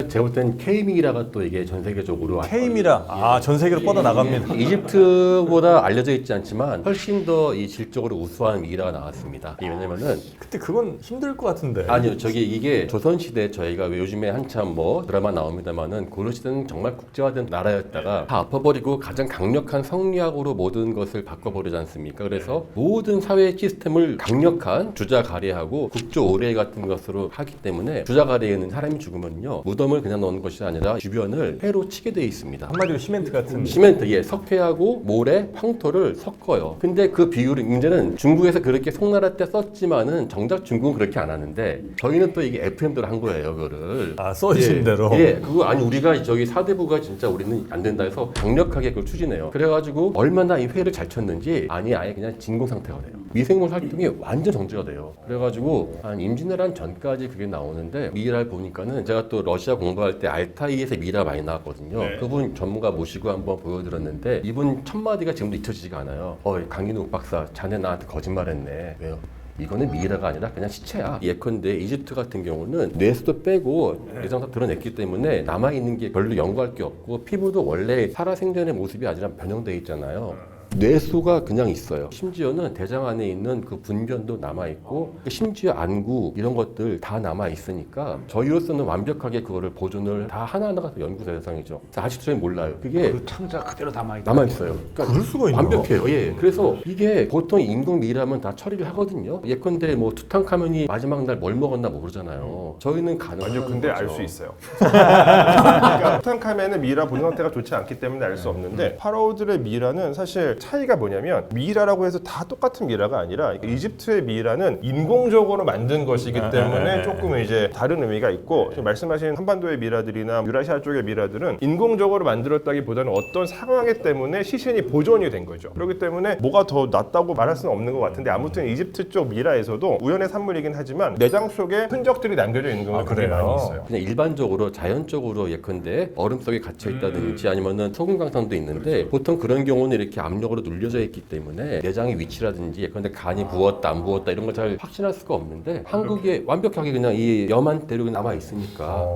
제가 볼 땐 K미라가 또 이게 전 세계적으로 K미라 전 세계로 뻗어 나갑니다. 이집트보다 알려져 있지 않지만 훨씬 더 이 질적으로 우수한 미라가 나왔습니다. 이게 왜냐면은 그때 그건 힘들 것 같은데. 아니요, 이게 조선시대 저희가 요즘에 한참 뭐 드라마 나옵니다만은 고려 시대는 정말 국제화된 나라였다가 다 엎어버리고 가장 강력한 성리학으로 모든 것을 바꿔버리지 않습니까? 그래서 모든 사회 시스템을 강력한 주자가래하고 국조 오래 같은 것으로 하기 때문에 주자가래에는 사람이 죽으면요 무덤을 그냥 넣는 것이 아니라 주변을 회로 치게 돼 있습니다. 한마디로 시멘트 같은. 시멘트, 석회하고 모래, 황토를 섞어요. 근데 그 비율이 문제는 중국에서 그렇게 송나라 때 썼지만은 정작 중국은 그렇게 안 하는데 저희는 또 이게 FM대로 한 거예요, 그거를. 써진 대로. 그거 아니 우리가 저기 사대부가 진짜 우리는 안 된다 해서 강력하게 그걸 추진해요. 그래가지고 얼마나 이 회를 잘 쳤는지 아예 그냥 진공 상태가 돼요. 미생물 활동이 완전 정지가 돼요. 그래가지고 한 임진왜란 전까지 그게 나오는데 미라를 보니까는 제가 또 러시아 공부할 때 알타이에서 미라 많이 나왔거든요. 그분 전문가 모시고 한번 보여드렸는데 이분 첫 마디가 지금도 잊혀지지가 않아요. 강인욱 박사, 자네 나한테 거짓말했네. 왜요? 이거는 미라가 아니라 그냥 시체야. 예컨대 이집트 같은 경우는 뇌수도 빼고 내장 다 드러냈기 때문에 남아있는 게 별로 연구할 게 없고 피부도 원래 살아생전의 모습이 아니라 변형돼 있잖아요. 뇌수가 그냥 있어요. 심지어는 대장 안에 있는 그 분변도 남아있고 심지어 안구 이런 것들 다 남아있으니까 저희로서는 완벽하게 그거를 보존을 다 하나하나가 연구 대상이죠. 아직도 저희 몰라요. 그게 그 창자 그대로 남아있어요. 그러니까 그럴 수가 있나? 완벽해요. 그래서 이게 보통 인공 미라면 다 처리를 하거든요. 예컨대 뭐 투탕카멘이 마지막 날 뭘 먹었나 모르잖아요. 저희는 가능하다는 아니요, 근데 거죠. 알 수 있어요. 그러니까 투탕카멘은 미라 본능 상태가 좋지 않기 때문에 알 수 없는데 파라오들의 미라는 사실 차이가 뭐냐면 미라라고 해서 다 똑같은 미라가 아니라 이집트의 미라는 인공적으로 만든 것이기 때문에 조금 이제 다른 의미가 있고 지금 말씀하신 한반도의 미라들이나 유라시아 쪽의 미라들은 인공적으로 만들었다기보다는 어떤 상황에 때문에 시신이 보존이 된 거죠. 그렇기 때문에 뭐가 더 낫다고 말할 수는 없는 것 같은데 아무튼 이집트 쪽 미라에서도 우연의 산물이긴 하지만 내장 속에 흔적들이 남겨져 있는 경우가 굉장히 많이 있어요. 그냥 일반적으로 자연적으로 예컨대 얼음 속에 갇혀 있다든지 아니면은 소금 강탕도 있는데 보통 그런 경우는 이렇게 압력으로 눌려져 있기 때문에 내장의 위치라든지 예컨대 간이 부었다 안 부었다 이런 걸 잘 확신할 수가 없는데 한국에 완벽하게 그냥 이 염한 대륙이 남아 있으니까.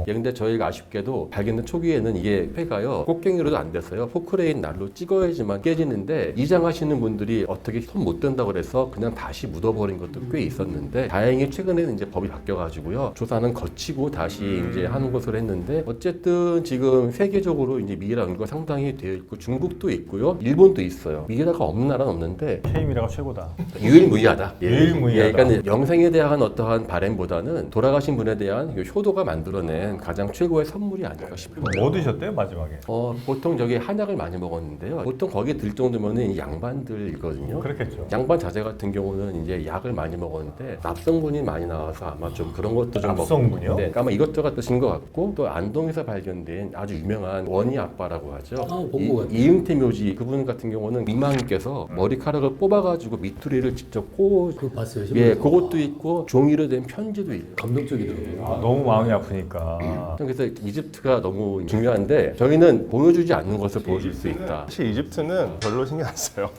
근데 저희가 아쉽게도 발견된 초기에는 이게 회가요 꽃갱이로도 안 됐어요. 포크레인 날로 찍어야지만 깨지는데 이장하시는 분들이 어떻게 손 못 댄다고 그래서 그냥 다시 묻어버린 것도 꽤 있었는데 다행히 최근에는 이제 법이 바뀌어가지고요 조사는 거치고 다시 이제 하는 것으로 했는데 어쨌든 지금 세계적으로 이제 미라 연구가 상당히 되어 있고 중국도 있고요 일본도 있어요. 미라가 없는 나라는 없는데 K미라가 최고다. 유일무이하다. 유일무이하다. 그러니까 영생에 대한 어떠한 바램보다는 돌아가신 분에 대한 효도가 만들어낸 가장 최고의 선물이 아닐까 싶어요. 뭐 드셨대요 마지막에? 보통 저기 한약을 많이 먹었는데요. 보통 거기에 들 정도면은 양반들이거든요. 그렇겠죠. 양반 자제 같은 경우는 이제 약을 많이 먹었는데 납성분이 많이 나와서 아마 좀 그런 것도 좀 납성분이요? 네, 아마 이것저것 드신 것 같고 또 안동에서 발견된 아주 유명한 원희 아빠라고 하죠. 본것 같아요. 이응태 묘지 그분 같은 경우는 이마님께서 머리카락을 뽑아가지고 미투리를 직접 그거 봤어요. 그것도 있고 종이로 된 편지도 있고. 감동적이더라고요. 너무 마음이 아프니까. 그래서 이집트가 너무 중요한데 저희는 보여주지 않는 것을 보여줄 수 있다. 사실 이집트는 별로 신경 안 써요.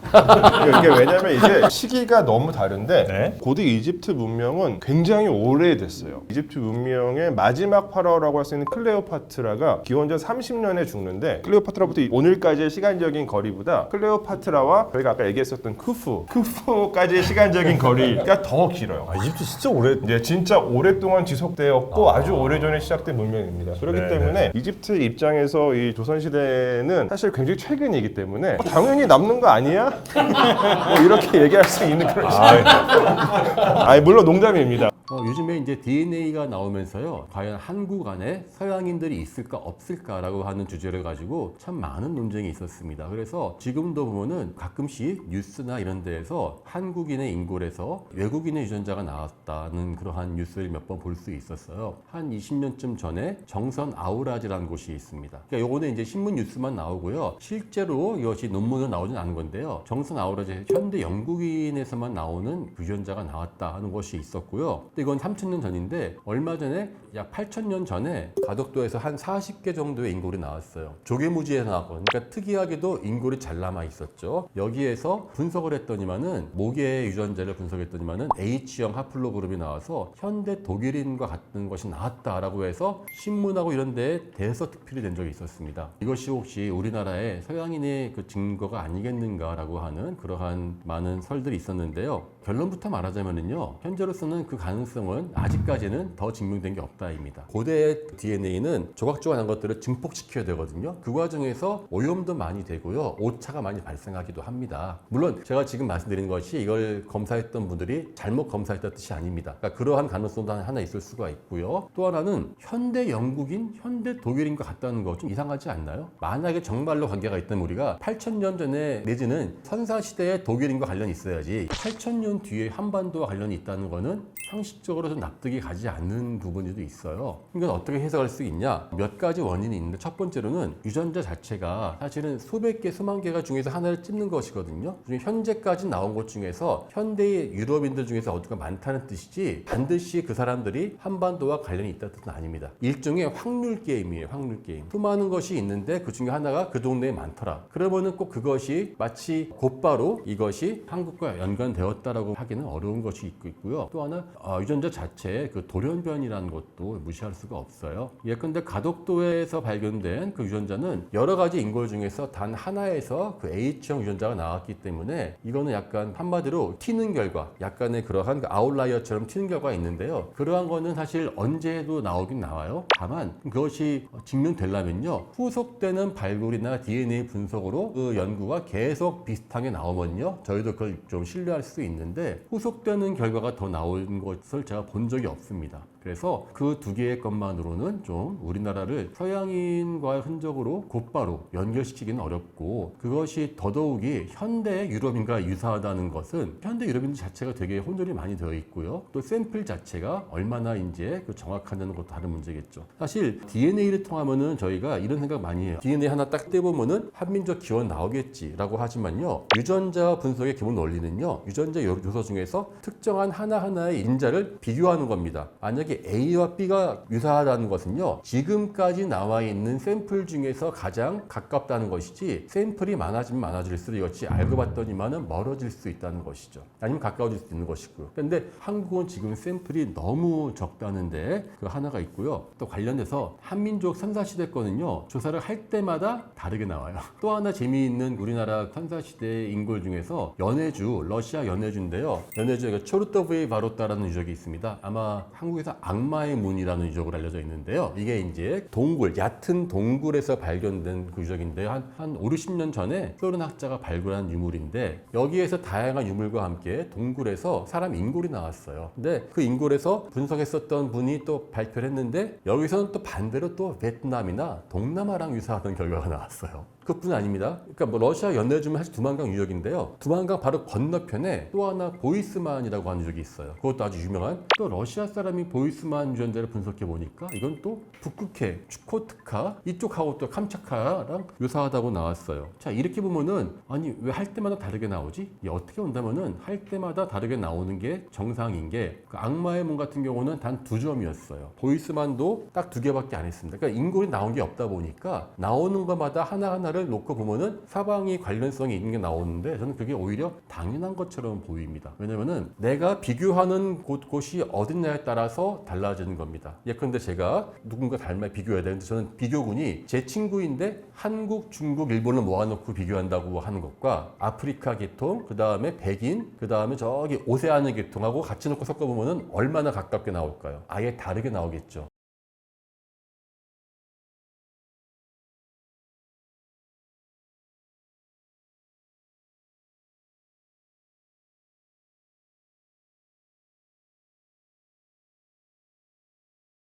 이게 왜냐면 이게 시기가 너무 다른데 네. 고대 이집트 문명은 굉장히 오래됐어요. 이집트 문명의 마지막 파라오라고 할 수 있는 클레오파트라가 기원전 30년에 죽는데 클레오파트라부터 오늘까지의 시간적인 거리보다 클레오파트라와 저희가 아까 얘기했었던 크푸까지의 시간적인 거리가 더 길어요. 이집트 진짜 오래. 네, 진짜 오랫동안 지속되었고 아주 오래전에 시작된 문명입니다. 그렇기 때문에 이집트 입장에서 이 조선시대는 사실 굉장히 최근이기 때문에 당연히 남는 거 아니야? 뭐 이렇게 얘기할 수 있는 그런 시대입니다. 물론 농담입니다. 요즘에 이제 DNA가 나오면서요, 과연 한국 안에 서양인들이 있을까 없을까라고 하는 주제를 가지고 참 많은 논쟁이 있었습니다. 그래서 지금도 보면은 가끔씩 뉴스나 이런 데에서 한국인의 인골에서 외국인의 유전자가 나왔다는 그러한 뉴스를 몇 번 볼 수 있었어요. 한 20년쯤 전에 정선 아우라지라는 곳이 있습니다. 그러니까 요거는 이제 신문 뉴스만 나오고요. 실제로 이것이 논문으로 나오진 않은 건데요. 정선 아우라지 현대 영국인에서만 나오는 유전자가 나왔다 하는 것이 있었고요. 이건 3,000년 전인데 얼마 전에 약 8,000년 전에 가덕도에서 한 40개 정도의 인골이 나왔어요. 조개무지에서 나왔거든요. 그러니까 특이하게도 인골이 잘 남아 있었죠. 여기에서 분석을 했더니만은 모계 유전자를 분석했더니만은 H형 하플로그룹이 나와서 현대 독일인과 같은 것이 나왔다라고 해서 신문하고 이런 데에 대서 특필이 된 적이 있었습니다. 이것이 혹시 우리나라의 서양인의 그 증거가 아니겠는가라고 하는 그러한 많은 설들이 있었는데요. 결론부터 말하자면요, 현재로서는 그 가능성은 아직까지는 더 증명된 게 없다입니다. 고대의 DNA는 조각조각한 것들을 증폭시켜야 되거든요. 그 과정에서 오염도 많이 되고요, 오차가 많이 발생하기도 합니다. 물론 제가 지금 말씀드리는 것이 이걸 검사했던 분들이 잘못 검사했다는 뜻이 아닙니다. 그러니까 그러한 가능성도 하나 있을 수가 있고요. 또 하나는 현대 영국인, 현대 독일인과 같다는 거 좀 이상하지 않나요? 만약에 정말로 관계가 있다면 우리가 8,000년 전에 내지는 선사시대의 독일인과 관련이 있어야지 8,000년 뒤에 한반도와 관련이 있다는 거는 상식적으로 좀 납득이 가지 않는 부분도 있어요. 이건 어떻게 해석할 수 있냐? 몇 가지 원인이 있는데, 첫 번째로는 유전자 자체가 사실은 수백 개, 수만 개가 중에서 하나를 찝는 것이거든요. 현재까지 나온 것 중에서 현대의 유럽인들 중에서 어디가 많다는 뜻이지 반드시 그 사람들이 한반도와 관련이 있다는 뜻은 아닙니다. 일종의 확률 게임이에요. 확률 게임. 수많은 것이 있는데 그 중에 하나가 그 동네에 많더라. 그러면은 꼭 그것이 마치 곧바로 이것이 한국과 연관되었다라고 하기는 어려운 것이 있고요. 또 하나 유전자 자체의 그 돌연변이라는 것도 무시할 수가 없어요. 예컨대 가덕도에서 발견된 그 유전자는 여러 가지 인골 중에서 단 하나에서 그 H형 유전자가 나왔기 때문에 이거는 약간 한마디로 튀는 결과, 약간의 그러한 그 아웃라이어처럼 튀는 결과가 있는데요. 그러한 거는 사실 언제 해도 나오긴 나와요. 다만 그것이 증명되려면요, 후속되는 발굴이나 DNA 분석으로 그 연구가 계속 비슷하게 나오면요, 저희도 그걸 좀 신뢰할 수 있는데 후속되는 결과가 더 나온 것을 제가 본 적이 없습니다. 그래서 그 두 개의 것만으로는 좀 우리나라를 서양인과의 흔적으로 곧바로 연결시키기는 어렵고, 그것이 더더욱이 현대 유럽인과 유사하다는 것은 현대 유럽인 자체가 되게 혼돈이 많이 되어 있고요. 또 샘플 자체가 얼마나 이제 그 정확하냐는 것도 다른 문제겠죠. 사실 DNA를 통하면은 저희가 이런 생각 많이 해요. DNA 하나 딱 떼보면은 한민족 기원 나오겠지라고 하지만요, 유전자 분석의 기본 원리는요, 유전자 요소 중에서 특정한 하나하나의 인자를 비교하는 겁니다. 만약에 A와 B가 유사하다는 것은요, 지금까지 나와 있는 샘플 중에서 가장 가깝다는 것이지, 샘플이 많아지면 많아질수록 이것이 알고 봤더니만은 멀어질 수 있다는 것이죠. 아니면 가까워질 수 있는 것이고요. 그런데 한국은 지금 샘플이 너무 적다는데 그 하나가 있고요. 또 관련해서 한민족 선사시대 거는요, 조사를 할 때마다 다르게 나와요. 또 하나 재미있는 우리나라 선사시대 인골 중에서 연해주, 러시아 연해주인데요. 연해주가 초르토브의 바로타라는 유적이 있습니다. 아마 한국에서 악마의 문이라는 유적으로 알려져 있는데요. 이게 이제 동굴, 얕은 동굴에서 발견된 그 유적인데요. 한 5, 60년 전에 소련 학자가 발굴한 유물인데, 여기에서 다양한 유물과 함께 동굴에서 사람 인골이 나왔어요. 근데 그 인골에서 분석했었던 분이 또 발표를 했는데, 여기서는 또 반대로 또 베트남이나 동남아랑 유사하던 결과가 나왔어요. 그뿐 아닙니다. 그러니까 뭐 러시아 연해주면 사실 두만강 유적인데요. 두만강 바로 건너편에 또 하나 보이스만이라고 하는 유적이 있어요. 그것도 아주 유명한, 또 러시아 사람이 보이스만 유전자를 분석해 보니까 이건 또 북극해, 추코트카 이쪽하고 또 캄차카랑 유사하다고 나왔어요. 자, 이렇게 보면은 아니 왜 할 때마다 다르게 나오지? 어떻게 본다면은 할 때마다 다르게 나오는 게 정상인 게, 그 악마의 문 같은 경우는 단 2점이었어요. 보이스만도 딱 2개밖에 안 했습니다. 그러니까 인골이 나온 게 없다 보니까 나오는 것마다 하나하나를 놓고 보면은 사방이 관련성이 있는 게 나오는데, 저는 그게 오히려 당연한 것처럼 보입니다. 왜냐면은 내가 비교하는 곳이 어딨냐에 따라서 달라지는 겁니다. 예컨대 제가 누군가 닮아 비교해야 되는데, 저는 비교군이 제 친구인데 한국, 중국, 일본을 모아놓고 비교한다고 하는 것과 아프리카 계통, 그 다음에 백인, 그 다음에 저기 오세아니 계통하고 같이 놓고 섞어보면은 얼마나 가깝게 나올까요? 아예 다르게 나오겠죠.